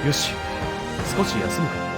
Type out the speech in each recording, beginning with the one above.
よし、少し休むか。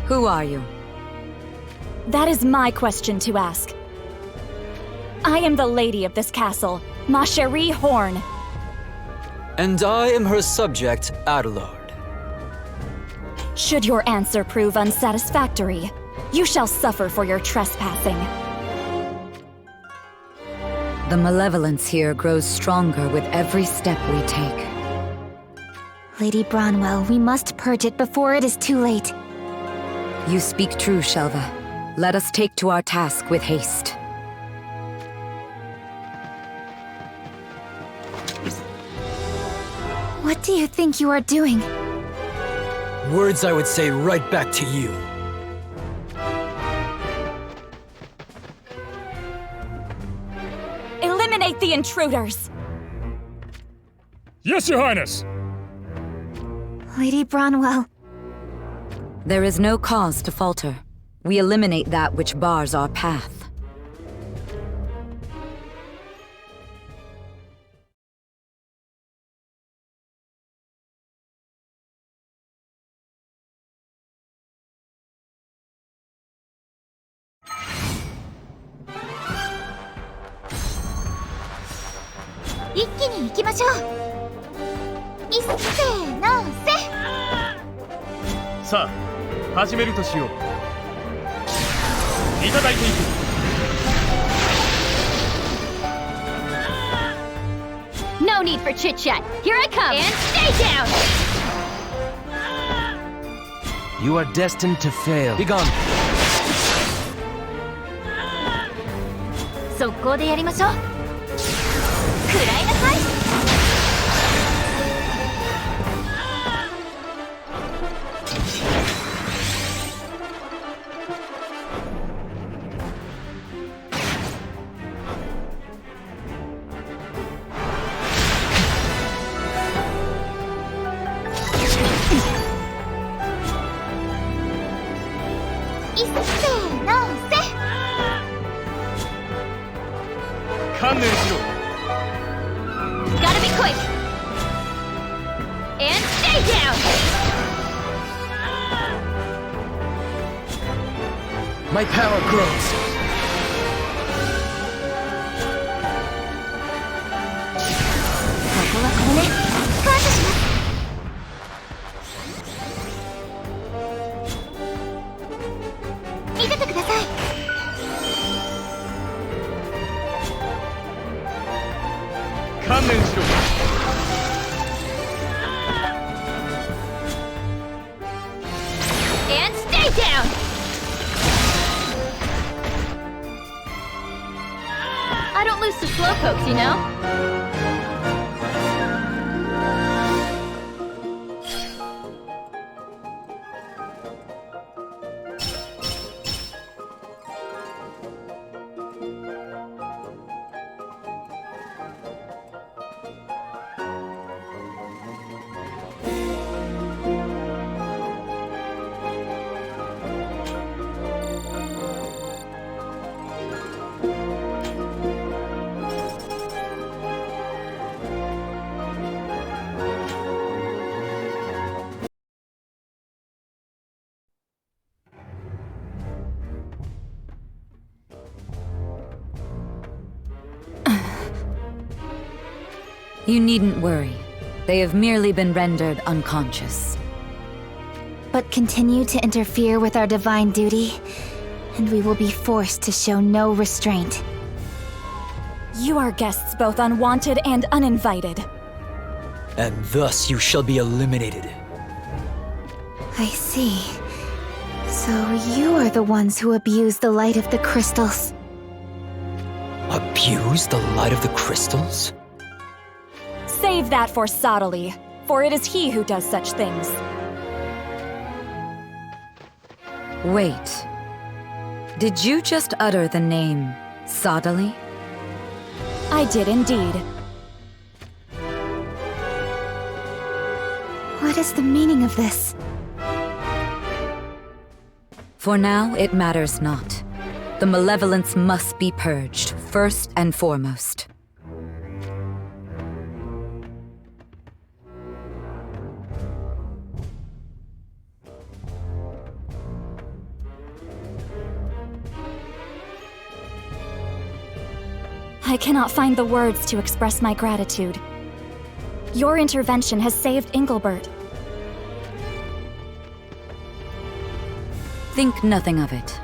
Who are you? That is my question to ask. I am the lady of this castle, Ma Cherie Horn. And I am her subject, Adelard. Should your answer prove unsatisfactory, you shall suffer for your trespassing. The malevolence here grows stronger with every step we take. Lady Bronwell, we must purge it before it is too late. You speak true, Shelva. Let us take to our task with haste. What do you think you are doing? Words I would say right back to you. Eliminate the intruders! Yes, Your Highness! Lady Bronwell, There is no cause to falter. We eliminate that which bars our path. Let's go! せーの、せ！さあ、始めるとしよう。いただいていく。need for chit-chat. Here I come! And stay down! You are destined to fail. Begone! 速攻でやりましょう。食らいなさい。いっせーのせ。観念しろ。 Gotta be quick! And stay down! My power grows. ここはこれね。感謝します。見ててください。観念しろ。 And stay down! I don't lose to slowpokes, you know? You needn't worry. They have merely been rendered unconscious. But continue to interfere with our divine duty, and we will be forced to show no restraint. You are guests both unwanted and uninvited. And thus you shall be eliminated. I see. So you are the ones who abuse the light of the crystals. Abuse the light of the crystals? Save that for Sadali, for it is he who does such things. Wait. Did you just utter the name Sadali? I did indeed. What is the meaning of this? For now, it matters not. The malevolence must be purged, first and foremost. I cannot find the words to express my gratitude. Your intervention has saved Engelbert. Think nothing of it.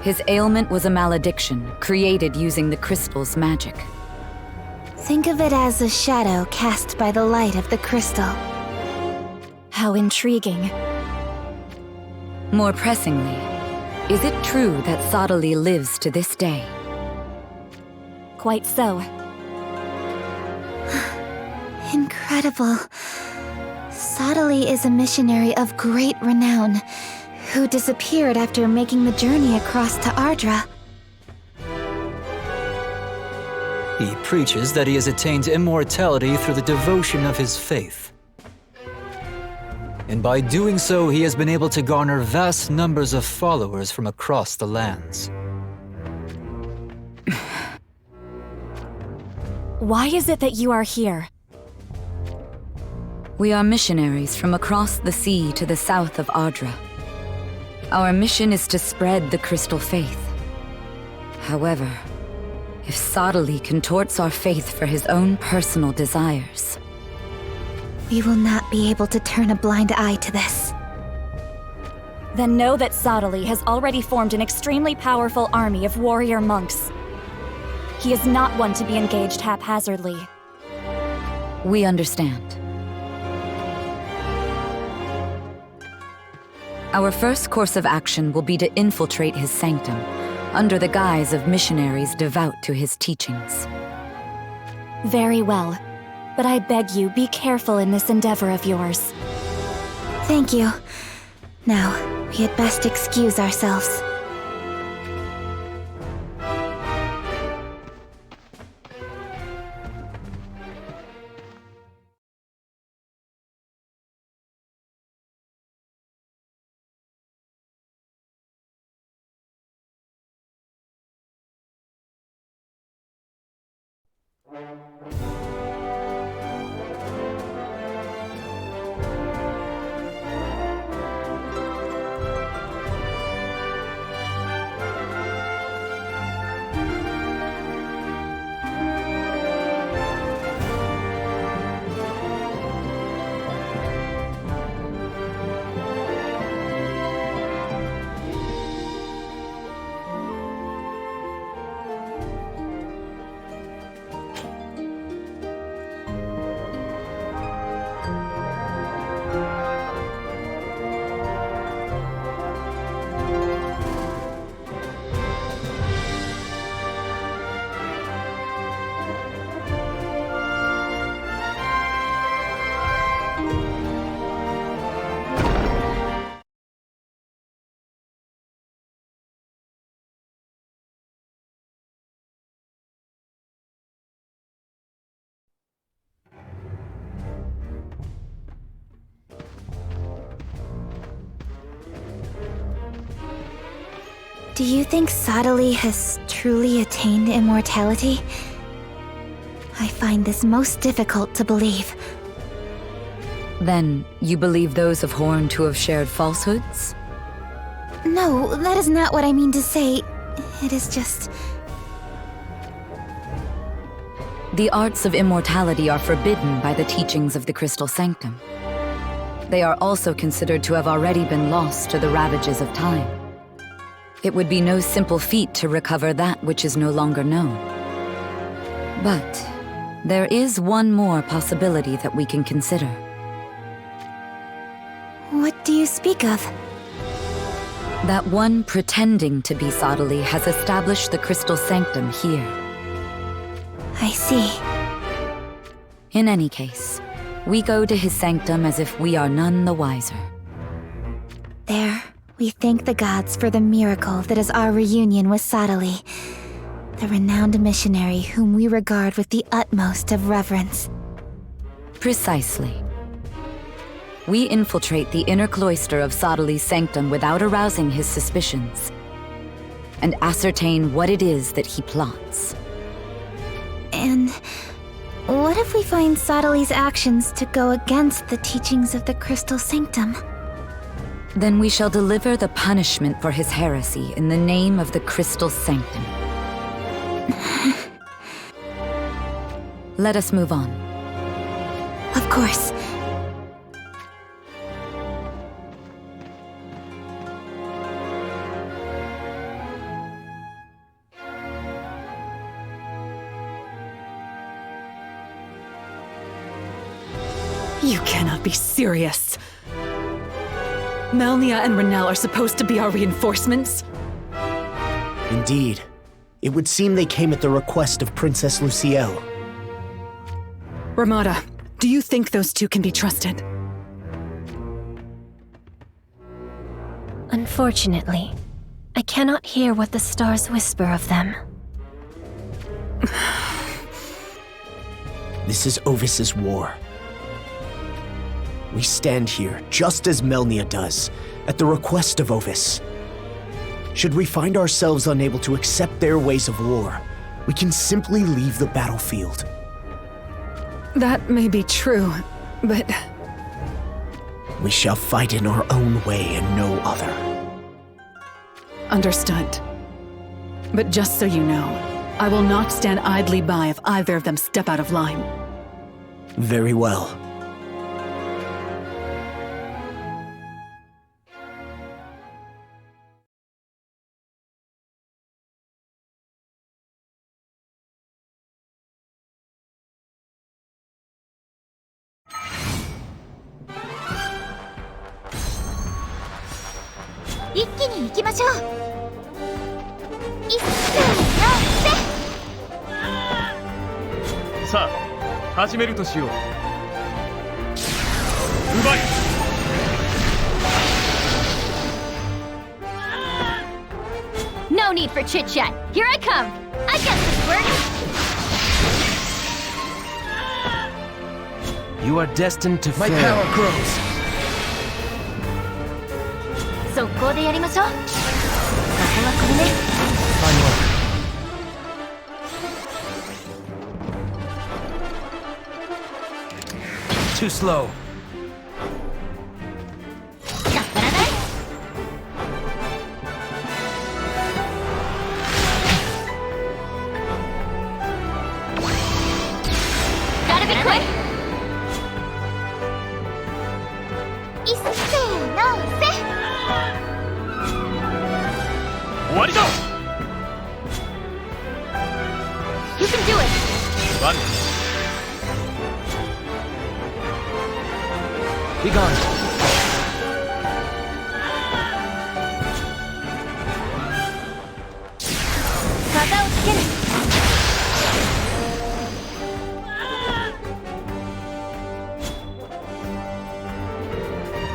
His ailment was a malediction created using the crystal's magic. Think of it as a shadow cast by the light of the crystal. How intriguing. More pressingly, is it true that Sadali lives to this day? Quite so. Incredible. Sadali is a missionary of great renown, who disappeared after making the journey across to Ardra. He preaches that he has attained immortality through the devotion of his faith. And by doing so, he has been able to garner vast numbers of followers from across the lands. Why is it that you are here? We are missionaries from across the sea to the south of Ardra. Our mission is to spread the crystal faith. However, if Sadali contorts our faith for his own personal desires, We will not be able to turn a blind eye to this. Then know that Sadali has already formed an extremely powerful army of warrior monks. He is not one to be engaged haphazardly. We understand. Our first course of action will be to infiltrate his sanctum, under the guise of missionaries devout to his teachings. Very well. But I beg you, be careful in this endeavor of yours. Thank you. Now, we had best excuse ourselves. Do you think Sadali has truly attained immortality? I find this most difficult to believe. Then, you believe those of Horn to have shared falsehoods? No, that is not what I mean to say. It is just... The arts of immortality are forbidden by the teachings of the Crystal Sanctum. They are also considered to have already been lost to the ravages of time. It would be no simple feat to recover that which is no longer known. But there is one more possibility that we can consider. What do you speak of? That one pretending to be Sadali has established the Crystal Sanctum here. I see. In any case, we go to his sanctum as if we are none the wiser. There, we thank the gods for the miracle that is our reunion with Sadali, the renowned missionary whom we regard with the utmost of reverence. Precisely. We infiltrate the inner cloister of Sadali's sanctum without arousing his suspicions, and ascertain what it is that he plots. And what if we find Sadali's actions to go against the teachings of the Crystal Sanctum? Then we shall deliver the punishment for his heresy in the name of the Crystal Sanctum. Let us move on. Of course. You cannot be serious. Melnia and Renel are supposed to be our reinforcements? Indeed. It would seem they came at the request of Princess Lucielle. Ramada, do you think those two can be trusted? Unfortunately, I cannot hear what the stars whisper of them. This is Ovis's war. We stand here, just as Melnia does, at the request of Ovis. Should we find ourselves unable to accept their ways of war, we can simply leave the battlefield. That may be true, but... We shall fight in our own way and no other. Understood. But just so you know, I will not stand idly by if either of them step out of line. Very well. 一気に行きましょう。いっせーのさあ始めるとしよう。奪い No need for chit-chat. Here I come. I guess this works. You are destined to My fail. power grows. 速攻でやりましょう。ここはこれね。 Fine work. Too slow. 頑張らない。Gotta be quick. いっせーの終わりだ。 You can do it. ワン Be gone. 技をつける。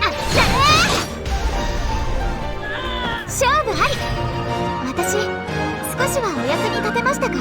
あっちゃー勝負あり。私少しはお役に立てましたか？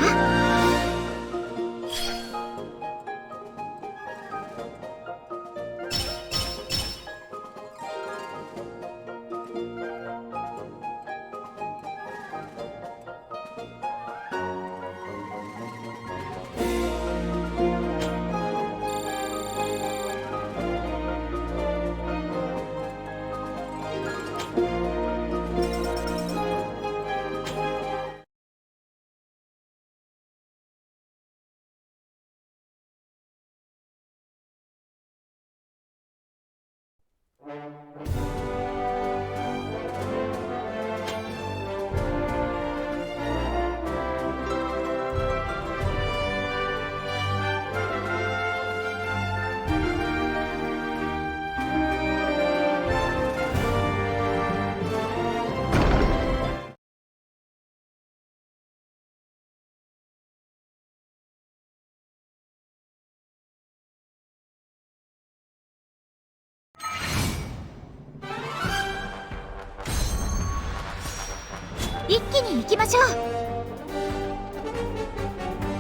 一気に行きましょう。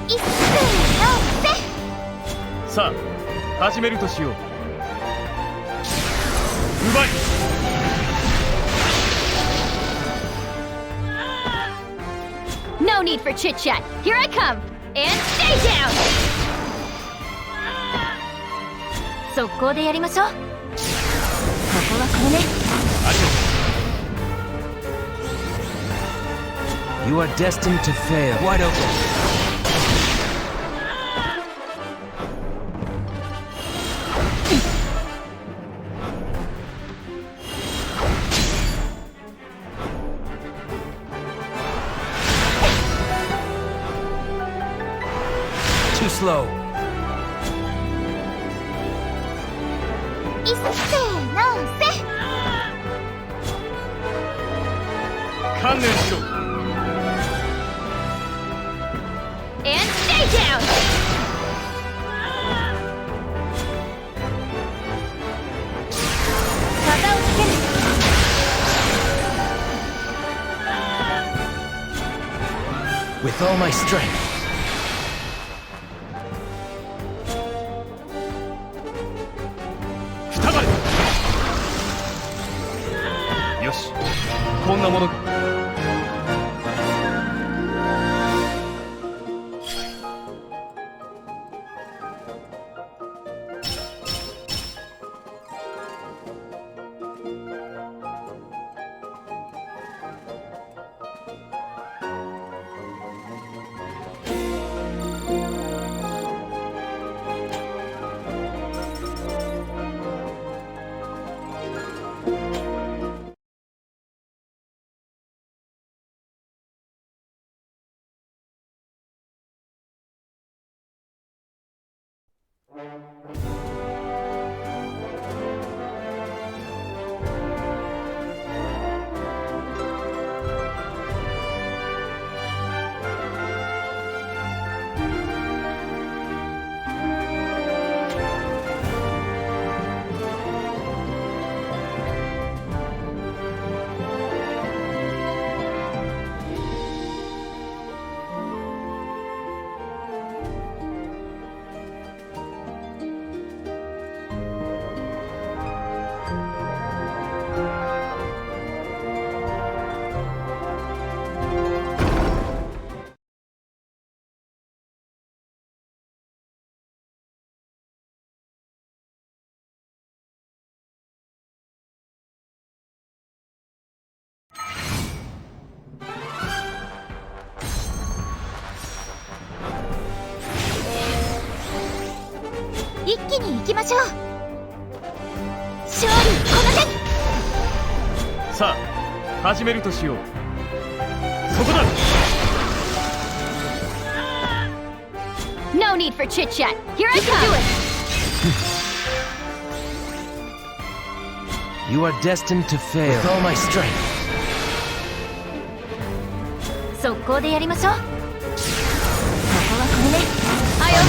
いっせーのさあ始めるとしよう。奪い No need for chit-chat. Here I come. And stay down. 速攻でやりましょう。ここはこれね。ありがとう。 You are destined to fail. Wide open. Too slow. いっせーの観念しろ。 And stay down. 技をつける。 With all my strength. くたばれ。よしこんなものか。一気に行きましょう。勝利この手に。さあ始めるとしよう。そこだ。 No need for chit-chat. Here I come. You are destined to fail. With all my strength. 速攻でやりましょう。ここはこれね。はいよ。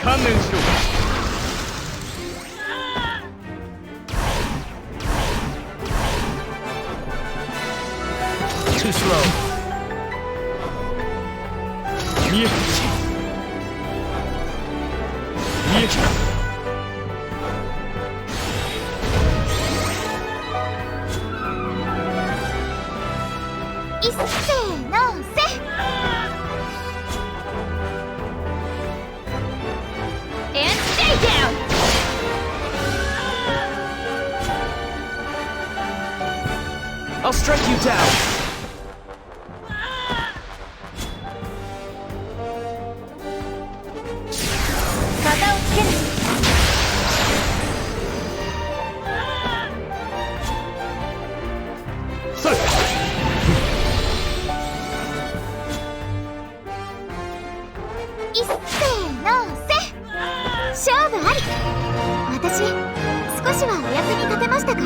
観念しろ。 Too slow. 見えた。見えた。いっせーのせ。And stay down. I'll strike you down. 片をつける。それ。いっせーのせ。勝負あり。私少しはお役に立てましたか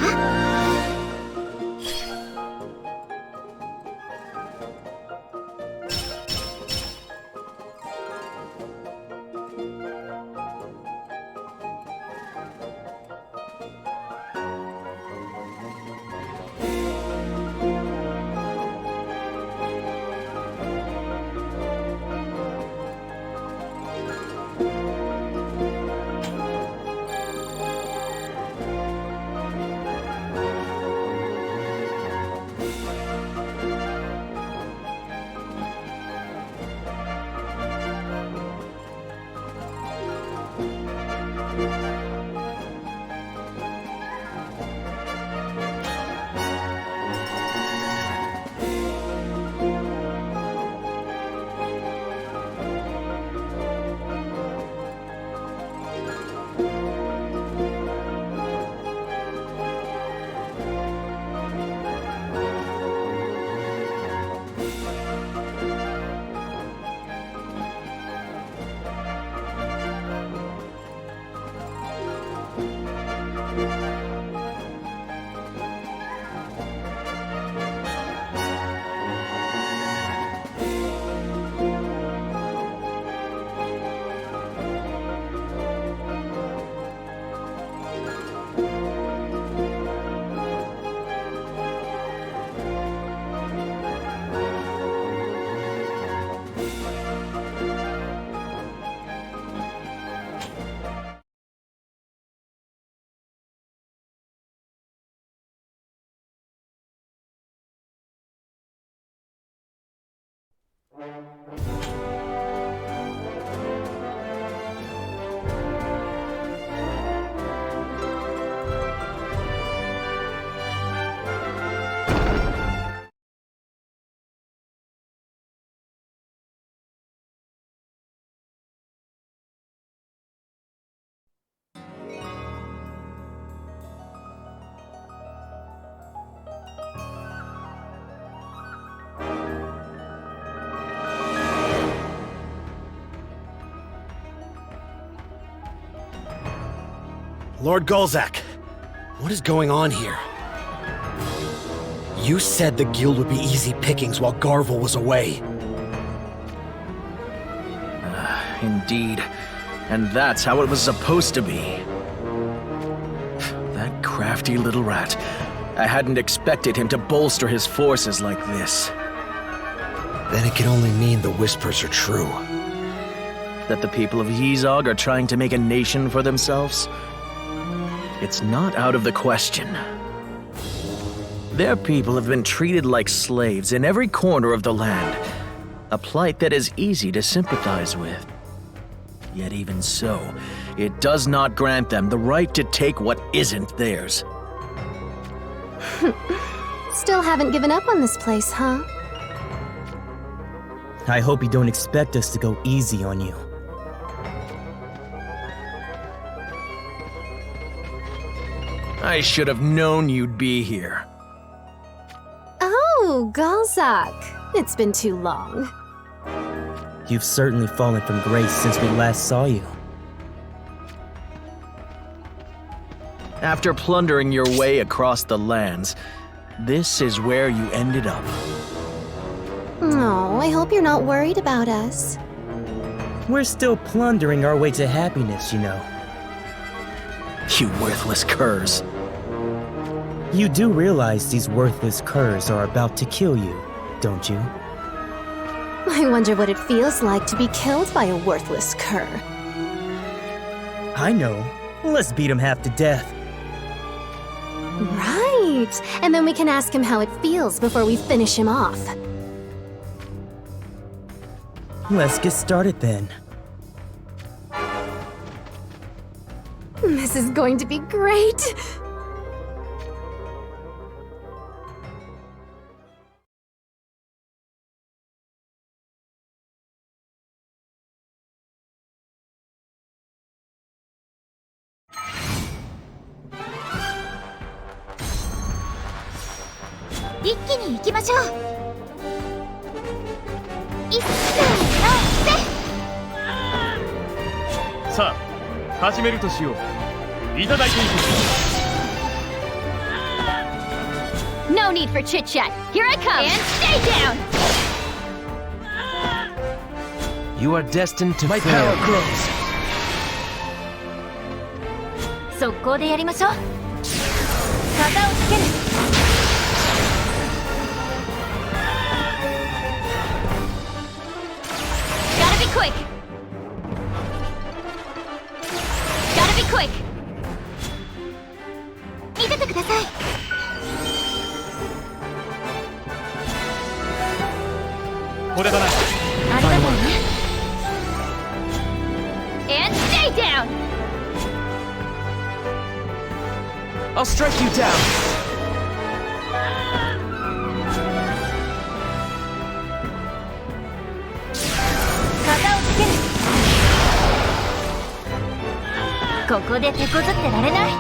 ？Lord Golzak, what is going on here? You said the guild would be easy pickings while Garvel was away. Indeed. And that's how it was supposed to be. That crafty little rat. I hadn't expected him to bolster his forces like this. Then it can only mean the whispers are true. That the people of Yizog are trying to make a nation for themselves? It's not out of the question. Their people have been treated like slaves in every corner of the land, a plight that is easy to sympathize with. Yet even so, it does not grant them the right to take what isn't theirs. Still haven't given up on this place, huh? I hope you don't expect us to go easy on you. I should have known you'd be here. Oh, Galzak. It's been too long. You've certainly fallen from grace since we last saw you. After plundering your way across the lands, this is where you ended up. Oh, I hope you're not worried about us. We're still plundering our way to happiness, you know. You worthless curs. You do realize these worthless curs are about to kill you, don't you? I wonder what it feels like to be killed by a worthless cur. I know. Let's beat him half to death. Right. And then we can ask him how it feels before we finish him off. Let's get started then. This is going to be great. Let's さあ始めるとしよう。いただいていく。 No need for chit chat. Here I come. And stay down. You are destined to My fail. power grows. 速攻でやりましょう。風をつける。Gotta be quick. Gotta be quick. 見ててください。これだな。ありがとうね。And stay down. I'll strike you down. Kataをつける。ここで手こずってられない。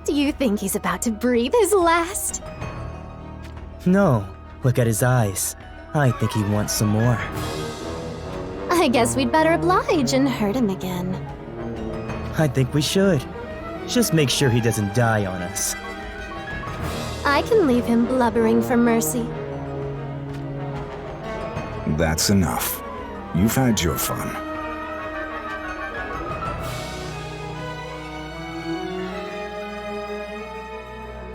Do you think he's about to breathe his last? No, look at his eyes. I think he wants some more. I guess we'd better oblige and hurt him again. I think we should. Just make sure he doesn't die on us. I can leave him blubbering for mercy. That's enough. You've had your fun.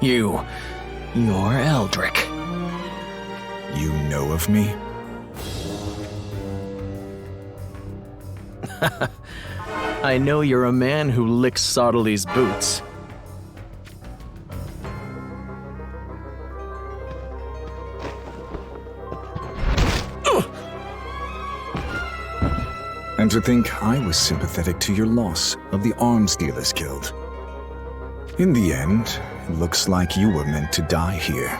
You're Eldrick. You know of me? I know you're a man who licks Sottely's boots. And to think I was sympathetic to your loss of the Arms Dealers Guild. In the end, it looks like you were meant to die here.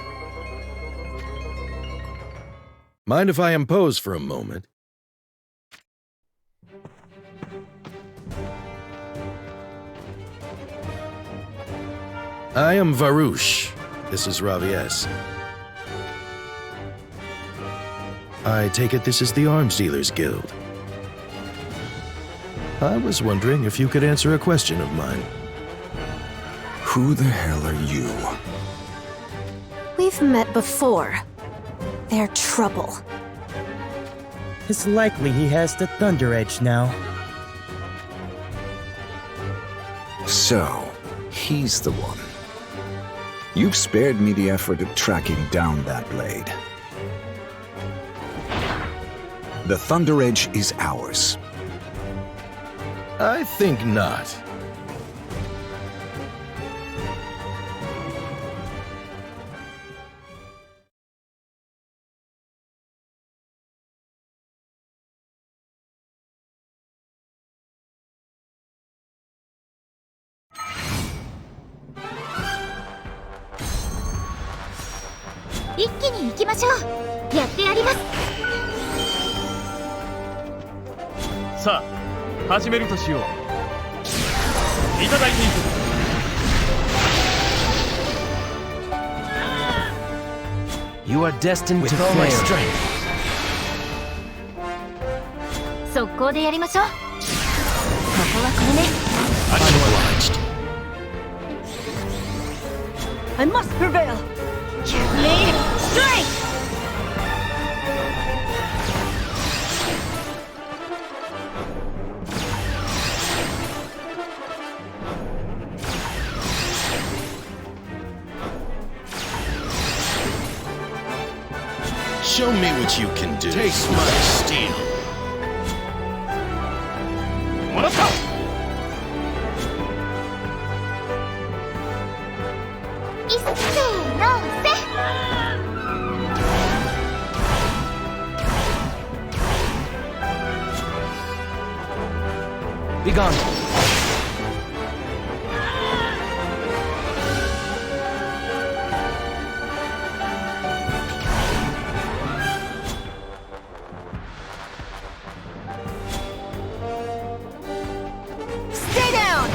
Mind if I impose for a moment? I am Varouche. This is Ravies. I take it this is the Arms Dealers Guild. I was wondering if you could answer a question of mine. Who the hell are you? We've met before. They're trouble. It's likely he has the Thunder Edge now. So, he's the one. You've spared me the effort of tracking down that blade. The Thunder Edge is ours. I think not.さあ始めるとしよう。いただいていく。You are destined to With all my fail. strength. 速攻でやりましょう。ここはこれね。I'm obliged. I must prevail. Give me strength! Show me what you can do. Taste my steel. もらった。いっせーのせ。Be gone. Stay down!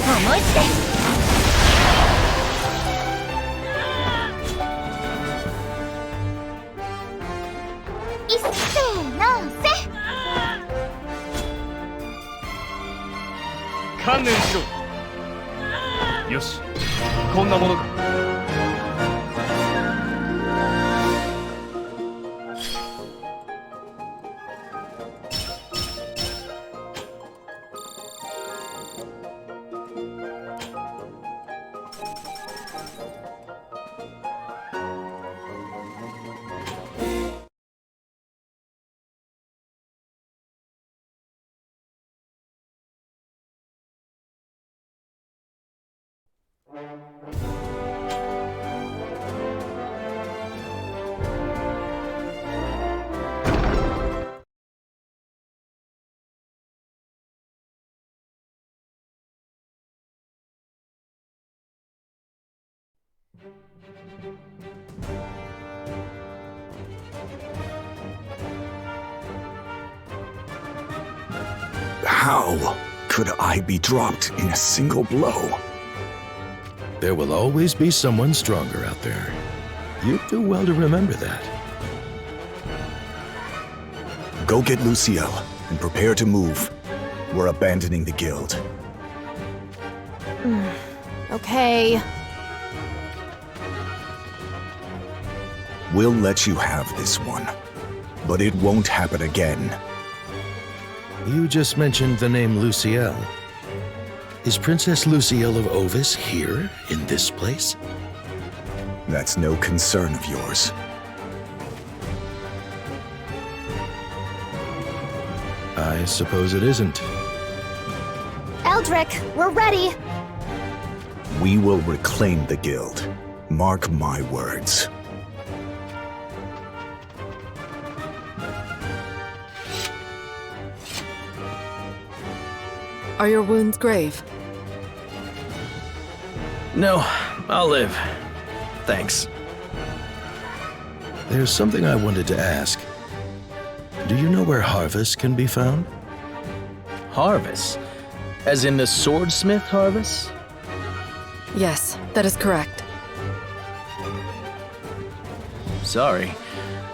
思いつけ！いっせーのせ！観念しろ。よし、こんなものか。How could I be dropped in a single blow? There will always be someone stronger out there. You'd do well to remember that. Go get Luciel and prepare to move. We're abandoning the guild. Okay. We'll let you have this one, but it won't happen again. You just mentioned the name Luciel. Is Princess Luciel of Ovis here, in this place? That's no concern of yours. I suppose it isn't. Eldrick, we're ready! We will reclaim the guild. Mark my words. Are your wounds grave? No, I'll live. Thanks. There's something I wanted to ask. Do you know where Harvest can be found? Harvest? As in the swordsmith Harvest? Yes, that is correct. Sorry,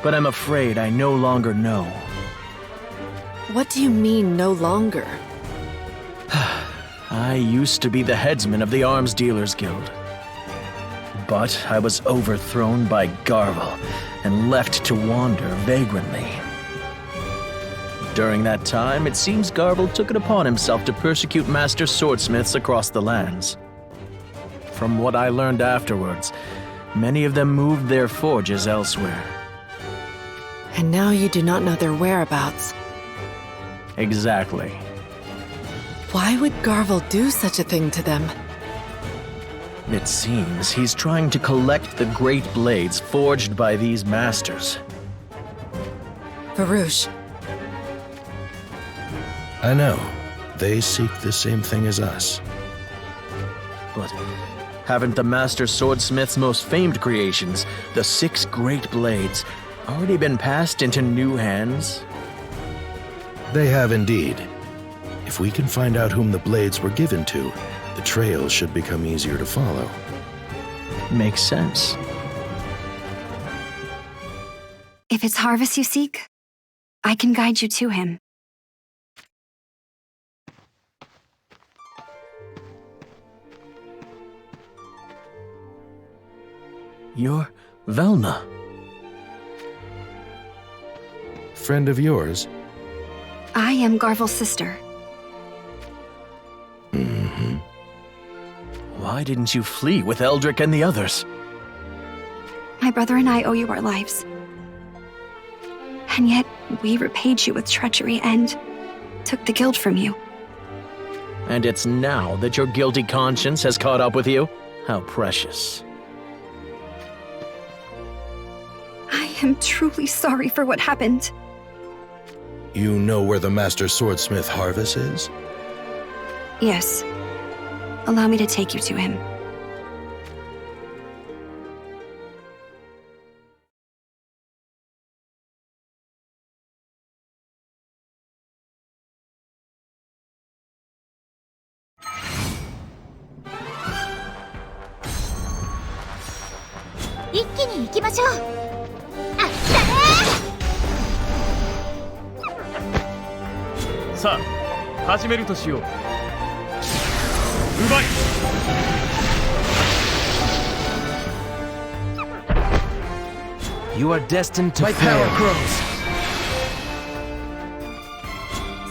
but I'm afraid I no longer know. What do you mean, no longer? I used to be the headsman of the Arms Dealers Guild. But I was overthrown by Garvel and left to wander vagrantly. During that time, it seems Garvel took it upon himself to persecute master swordsmiths across the lands. From what I learned afterwards, many of them moved their forges elsewhere. And now you do not know their whereabouts. Exactly. Why would Garvel do such a thing to them? It seems he's trying to collect the great blades forged by these masters. Farouche. I know. They seek the same thing as us. But haven't the master swordsmith's most famed creations, the 6 great blades, already been passed into new hands? They have indeed. If we can find out whom the blades were given to, the trail should become easier to follow. Makes sense. If it's Harvest you seek, I can guide you to him. You're Velna. Friend of yours? I am Garvel's sister. Mm-hmm. Why didn't you flee with Eldrick and the others? My brother and I owe you our lives. And yet, we repaid you with treachery and took the guild from you. And it's now that your guilty conscience has caught up with you? How precious. I am truly sorry for what happened. You know where the Master Swordsmith Harvest is? Yes. Allow me to take you to him. Sa, 始めるとしよう。奪い。You are destined to My fail. power grows.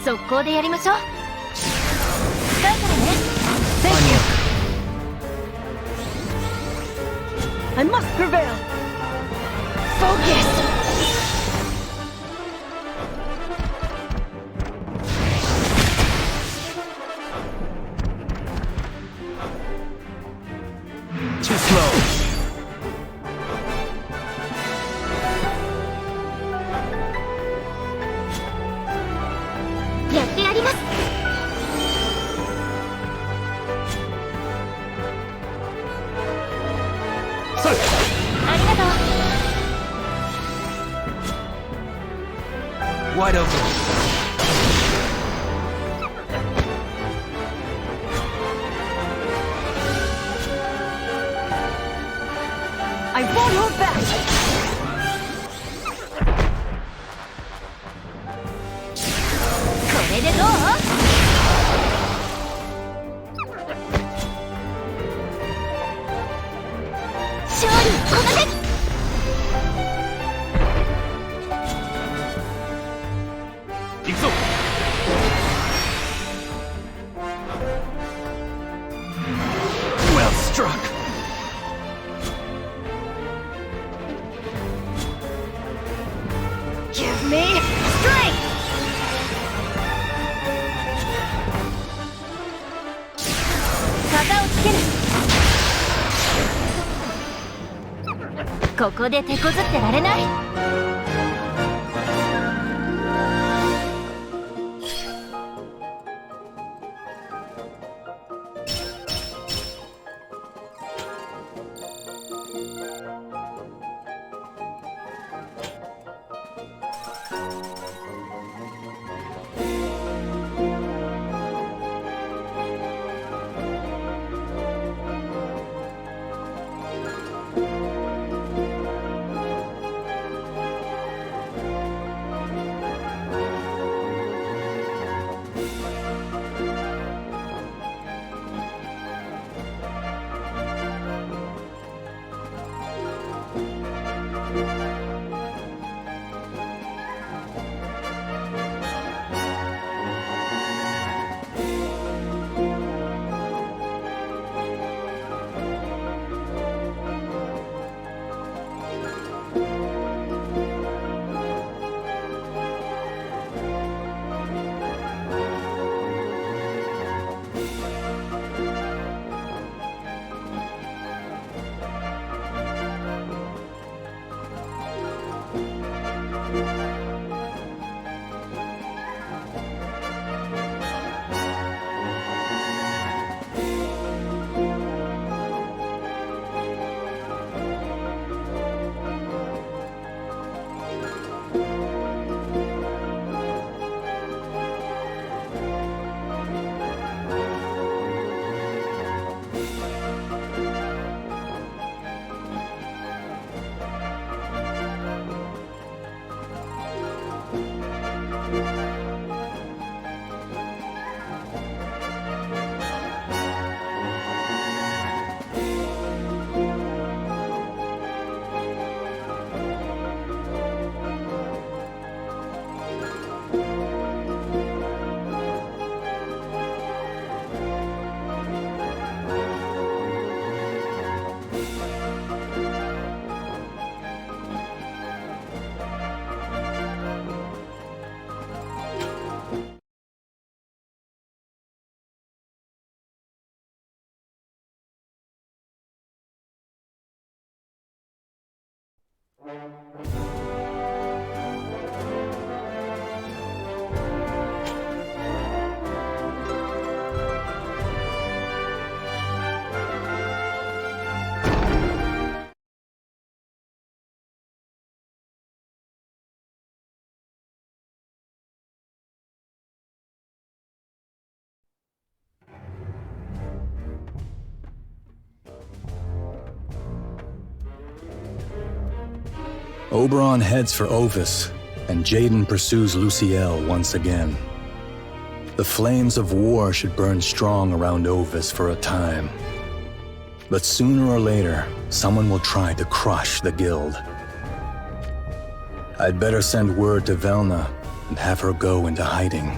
速攻でやりましょう。使うからね。Thank you. I must prevail. Focus. Too slow. Wide open. I won't hold back! Well struck! Give me strength! Kataをつける。ここで手こずってられない。Oberon heads for Ovis, and Jaden pursues Luciel once again. The flames of war should burn strong around Ovis for a time. But sooner or later, someone will try to crush the guild. I'd better send word to Velna and have her go into hiding.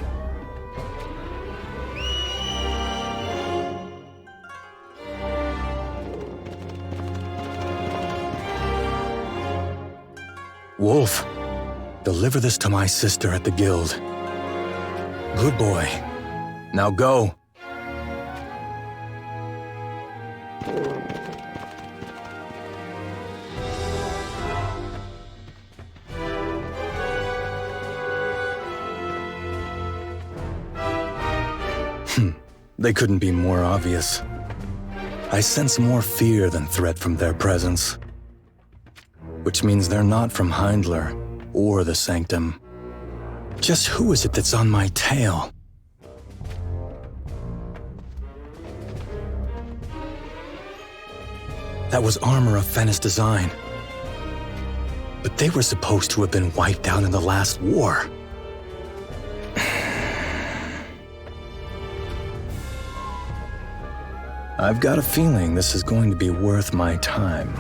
Wolf, deliver this to my sister at the guild. Good boy. Now go. They couldn't be more obvious. I sense more fear than threat from their presence. Which means they're not from Heindler or the Sanctum. Just who is it that's on my tail? That was armor of Fennis design. But they were supposed to have been wiped out in the last war. I've got a feeling this is going to be worth my time.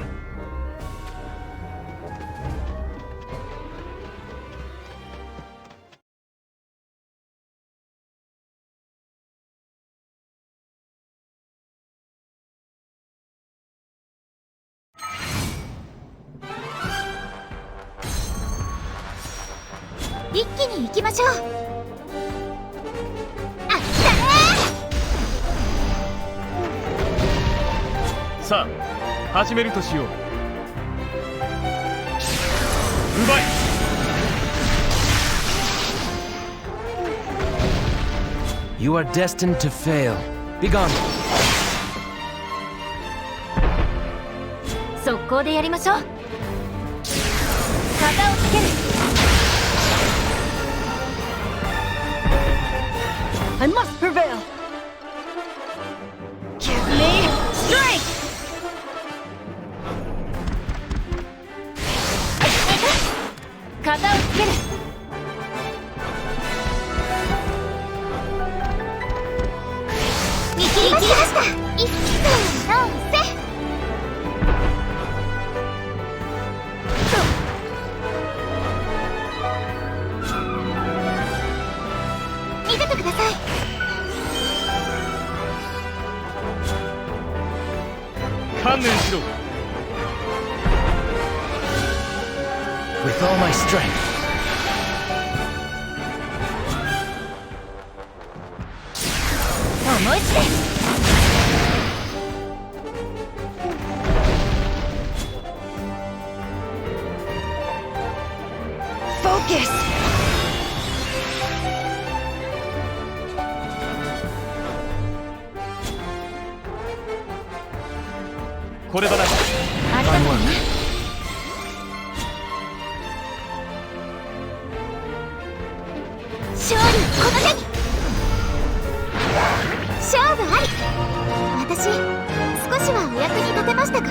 さあ、始めるとしよう。奪い。You are destined to fail. Begone. 速攻でやりましょう。型をつける。I must prevail. Give me strength. 型をつける。見切りました。一気に直せ。見ててください。観念しろ。With all my strength. 思いつけ。Focus. これだな。ありがとうね。勝利この手に。勝負あり。私少しはお役に立てましたか？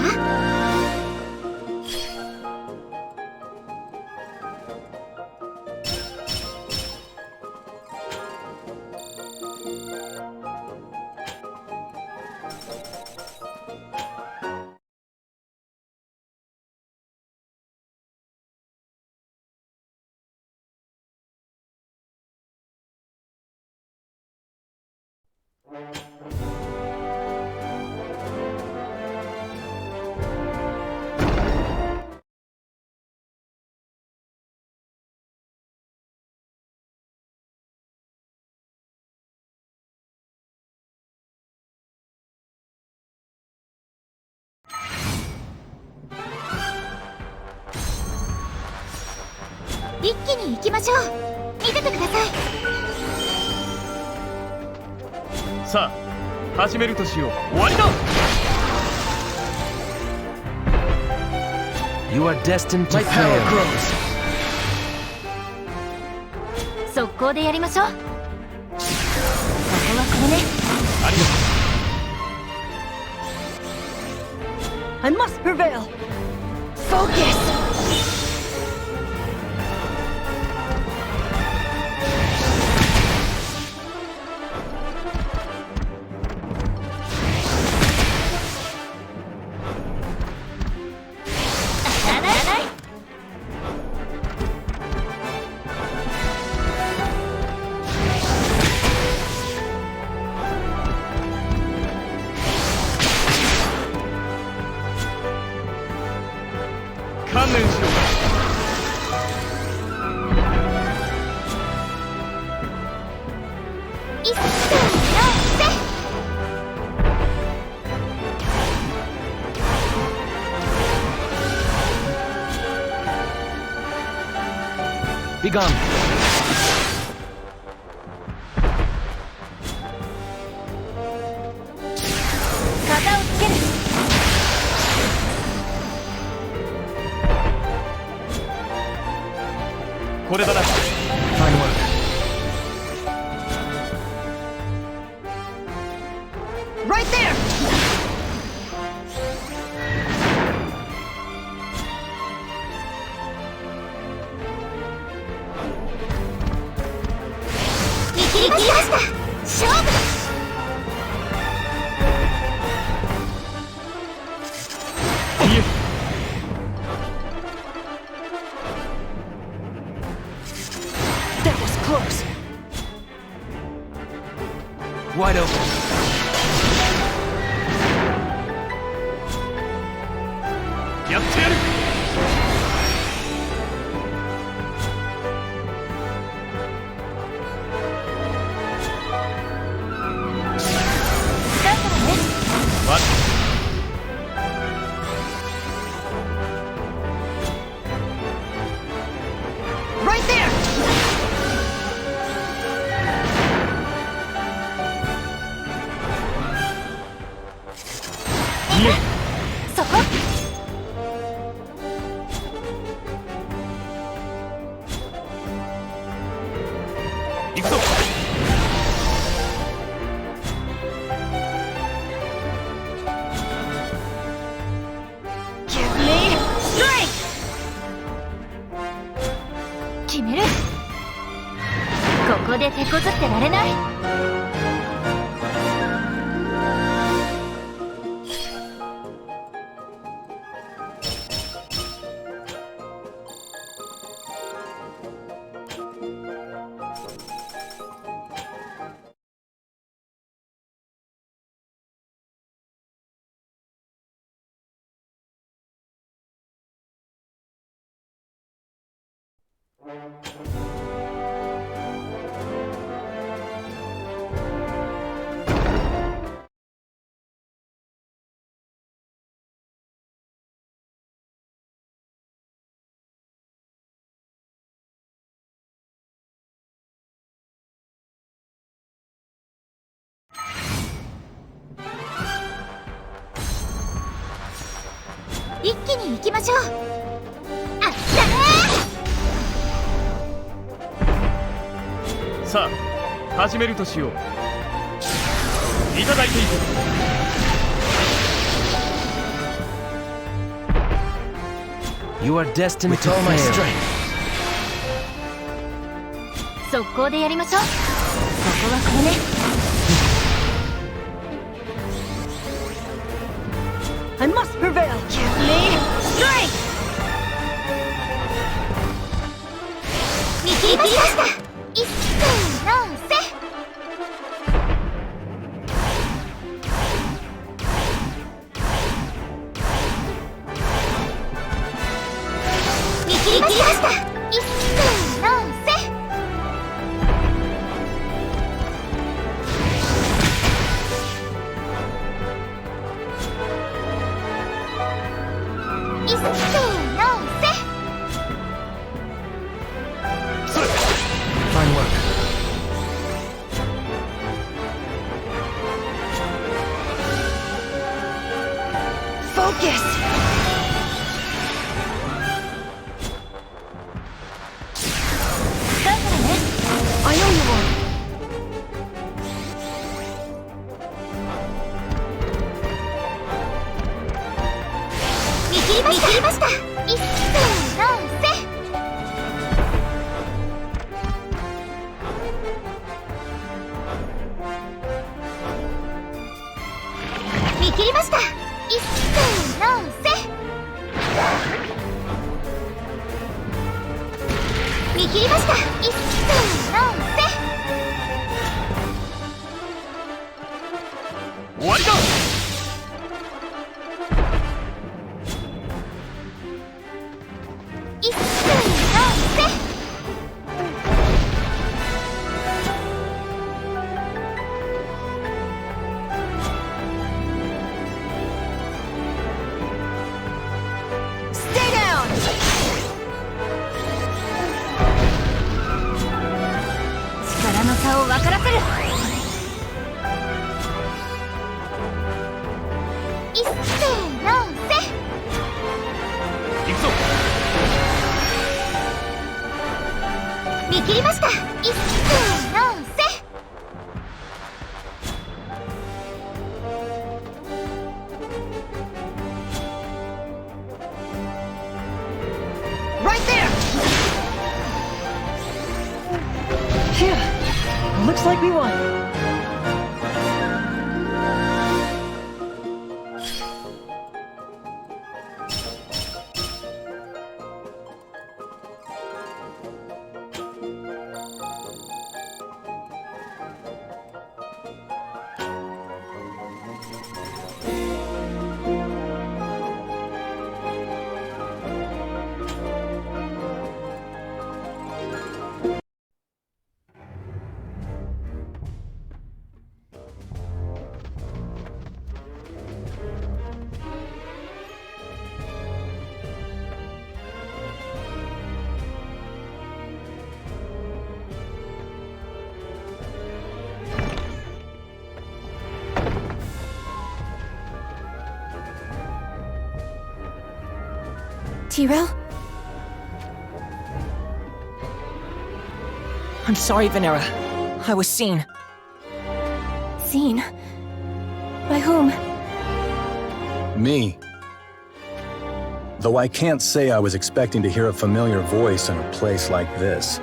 一気に行きましょう。見ててください。さあ、始めるとしよう。終わりだ。You are destined to fail. 速攻でやりましょう。ここはこれね。ありがとう。I must prevail. Focus. 観念しろ。一斉に直せ。Begone. 型をつける。これだな。Fine work. Right there. 見切りました。勝負です。That was close. Wide open. やってやる。わっ。Right there! そこ。行くぞ。Give me strength! 決める。ここで手こずってられない。一気に行きましょう。あっさあ始めるとしよう。いただいていく。You are destined to all my strength. 速攻でやりましょう。ここはこれね。I must prevail. Give me strength. 見切りました。いっせーのせ。見切りました。いっせーのせ。いっせーのせ。それ。Fine work. Focus. だからね。I owe you one. 見切りました。いっせーのせ。見切りました。いっせーのせ。見切りました。いっせーのせ。終わりだ。いっせーのせ。Stay down. 力の差を分からせる。like we want. Tyrell? I'm sorry, Venera. I was seen. Seen? By whom? Me. Though I can't say I was expecting to hear a familiar voice in a place like this.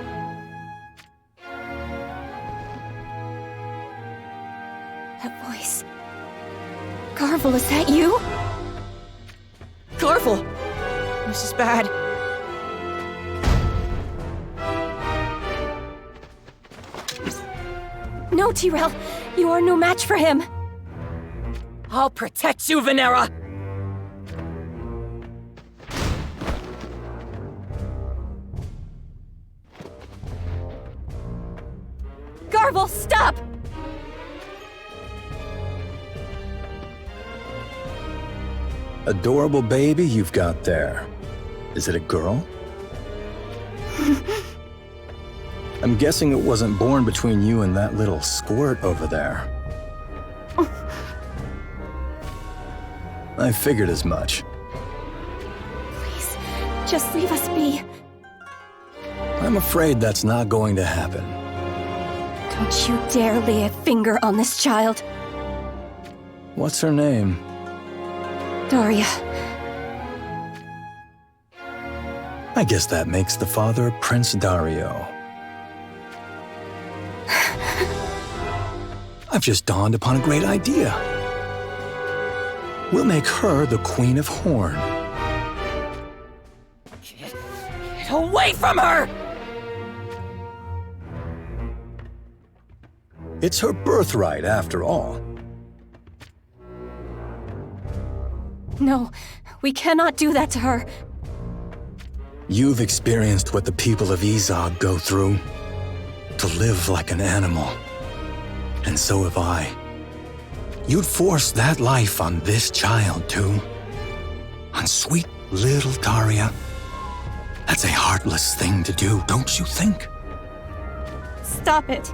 That voice. Garvel, is that you? Garvel! This is bad. No, Tyrell. You are no match for him. I'll protect you, Venera! Garvel, stop! Adorable baby you've got there. Is it a girl? I'm guessing it wasn't born between you and that little squirt over there. I figured as much. Please, just leave us be. I'm afraid that's not going to happen. Don't you dare lay a finger on this child. What's her name? Daria. I guess that makes the father Prince Dario. I've just dawned upon a great idea. We'll make her the Queen of Horn. Get away from her! It's her birthright, after all. No, we cannot do that to her. You've experienced what the people of Izog go through. To live like an animal. And so have I. You'd force that life on this child, too. On sweet little Daria. That's a heartless thing to do, don't you think? Stop it.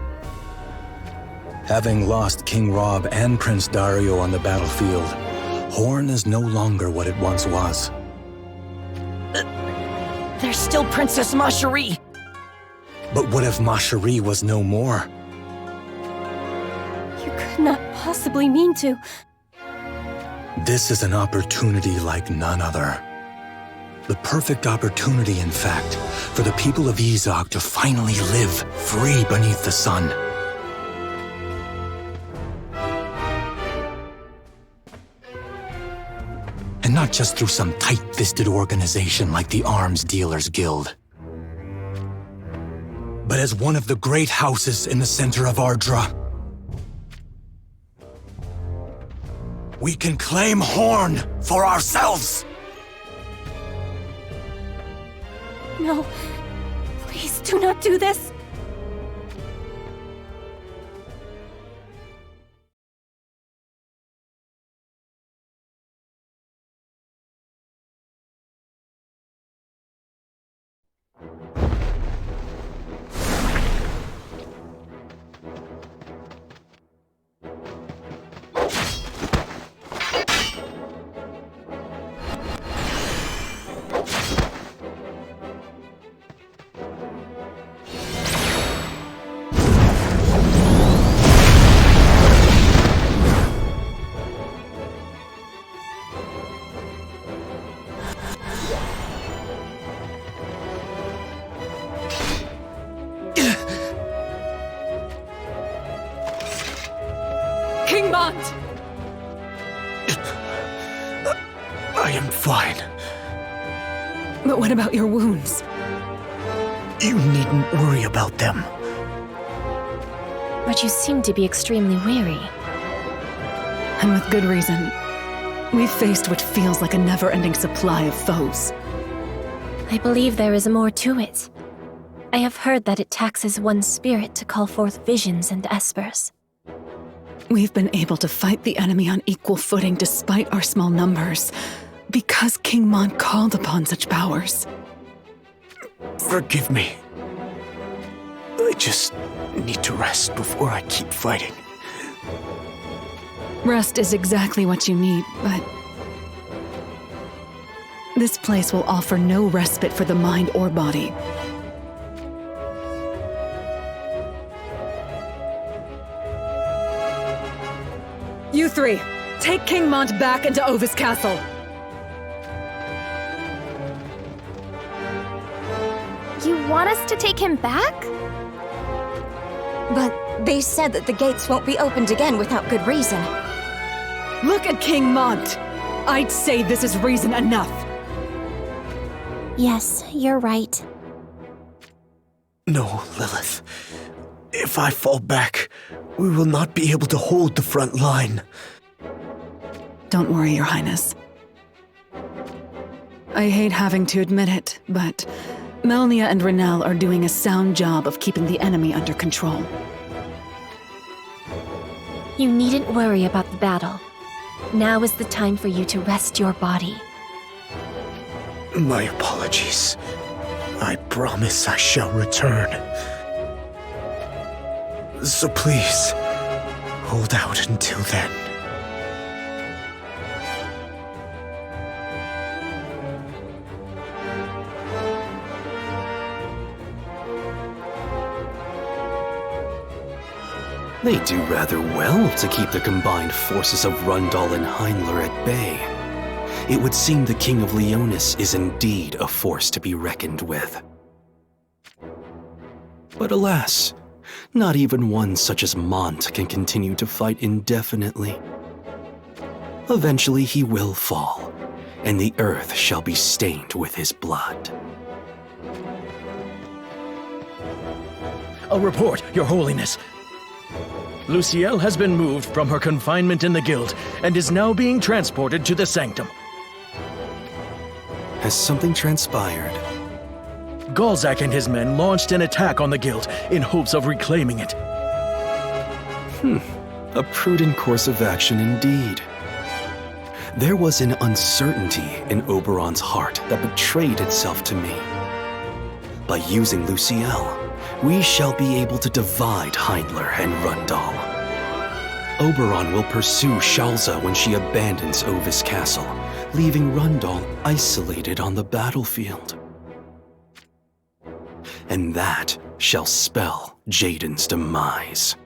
Having lost King Rob and Prince Dario on the battlefield, Horn is no longer what it once was. There's still Princess Macherie! But what if Macherie was no more? You could not possibly mean to. This is an opportunity like none other. The perfect opportunity, in fact, for the people of Izog to finally live free beneath the sun. And not just through some tight-fisted organization like the Arms Dealers Guild, but as one of the great houses in the center of Ardra. We can claim Horn for ourselves! No, please do not do this. King Mont! I am fine. But what about your wounds? You needn't worry about them. But you seem to be extremely weary. And with good reason. We've faced what feels like a never-ending supply of foes. I believe there is more to it. I have heard that it taxes one's spirit to call forth visions and espers. We've been able to fight the enemy on equal footing despite our small numbers, because King Mont called upon such powers. Forgive me. I just need to rest before I keep fighting. Rest is exactly what you need, but this place will offer no respite for the mind or body. You three, take King Mont back into Ovis Castle. You want us to take him back? But they said that the gates won't be opened again without good reason. Look at King Mont! I'd say this is reason enough. Yes, you're right. No, Lilith. If I fall back, we will not be able to hold the front line. Don't worry, Your Highness. I hate having to admit it, but Melnia and Renelle are doing a sound job of keeping the enemy under control. You needn't worry about the battle. Now is the time for you to rest your body. My apologies. I promise I shall return. So please, hold out until then. They do rather well to keep the combined forces of Rundal and Heinler at bay. It would seem the King of Leonis is indeed a force to be reckoned with. But alas, not even one such as Mont can continue to fight indefinitely. Eventually he will fall, and the earth shall be stained with his blood. A report, Your Holiness. Lucielle has been moved from her confinement in the guild and is now being transported to the sanctum. Has something transpired? Galzak and his men launched an attack on the guild in hopes of reclaiming it. A prudent course of action indeed. There was an uncertainty in Oberon's heart that betrayed itself to me. By using Lucielle, we shall be able to divide Heinler and Rundal. Oberon will pursue Shalza when she abandons Ovis Castle, leaving Rundal isolated on the battlefield. And that shall spell Jaden's demise.